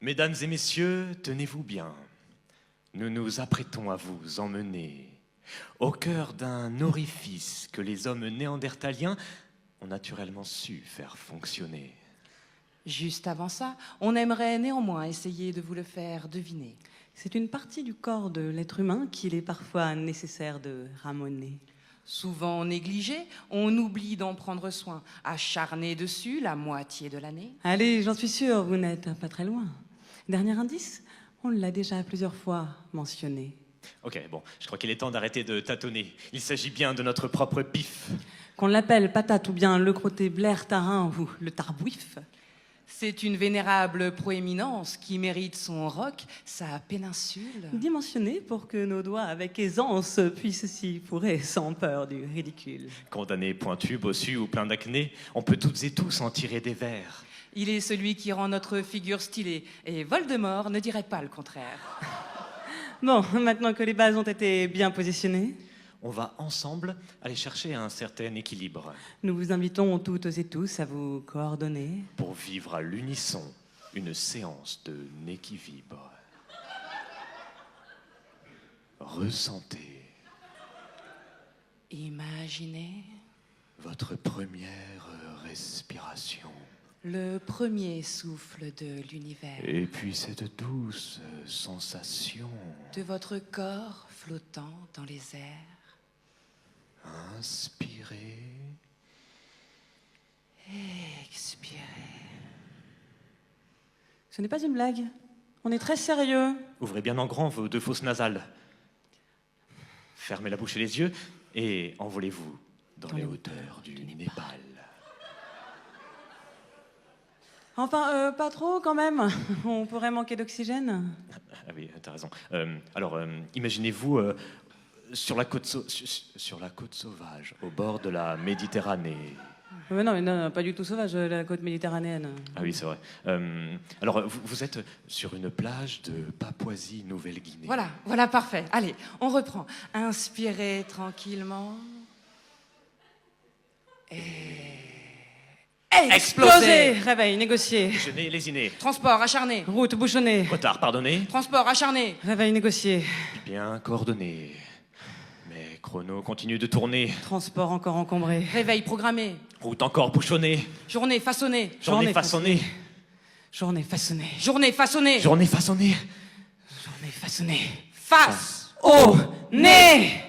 Mesdames et messieurs, tenez-vous bien. Nous nous apprêtons à vous emmener au cœur d'un orifice que les hommes néandertaliens ont naturellement su faire fonctionner. Juste avant ça, on aimerait néanmoins essayer de vous le faire deviner. C'est une partie du corps de l'être humain qu'il est parfois nécessaire de ramoner. Souvent négligé, on oublie d'en prendre soin, acharné dessus la moitié de l'année. Allez, j'en suis sûre, vous n'êtes pas très loin. Dernier indice, on l'a déjà plusieurs fois mentionné. Ok, bon, je crois qu'il est temps d'arrêter de tâtonner. Il s'agit bien de notre propre pif. Qu'on l'appelle patate ou bien le crotté Blair Tarin ou le tarbouif. C'est une vénérable proéminence qui mérite son roc, sa péninsule. Dimensionné pour que nos doigts avec aisance puissent s'y fourrer sans peur du ridicule. Condamné pointu, bossu ou plein d'acné, on peut toutes et tous en tirer des vers. Il est celui qui rend notre figure stylée, et Voldemort ne dirait pas le contraire. Bon, maintenant que les bases ont été bien positionnées, on va ensemble aller chercher un certain équilibre. Nous vous invitons toutes et tous à vous coordonner pour vivre à l'unisson une séance de Néquivibre. Ressentez. Imaginez votre première respiration. Le premier souffle de l'univers. Et puis cette douce sensation de votre corps flottant dans les airs. Inspirez. Expirez. Ce n'est pas une blague. On est très sérieux. Ouvrez bien en grand vos deux fosses nasales. Fermez la bouche et les yeux et envolez-vous dans les hauteurs du Népal. Enfin, pas trop quand même. On pourrait manquer d'oxygène. Ah oui, t'as raison. Alors, imaginez-vous sur la côte sauvage, au bord de la Méditerranée. Non, pas du tout sauvage, la côte méditerranéenne. Ah oui, c'est vrai. Alors, vous êtes sur une plage de Papouasie-Nouvelle-Guinée. Voilà, parfait. Allez, on reprend. Inspirez tranquillement. Et... Exploser. Réveil, négocié. Déjeuner, lésiné. Transport acharné. Route bouchonnée. Retard, pardonné. Transport acharné. Réveil, négocié. Bien coordonné. Mais chrono continue de tourner. Transport encore encombré. Réveil programmé. Route encore bouchonnée. Journée façonnée. Journée façonnée. Journée façonnée. Journée façonnée. Journée façonnée. Journée façonnée. Face au nez.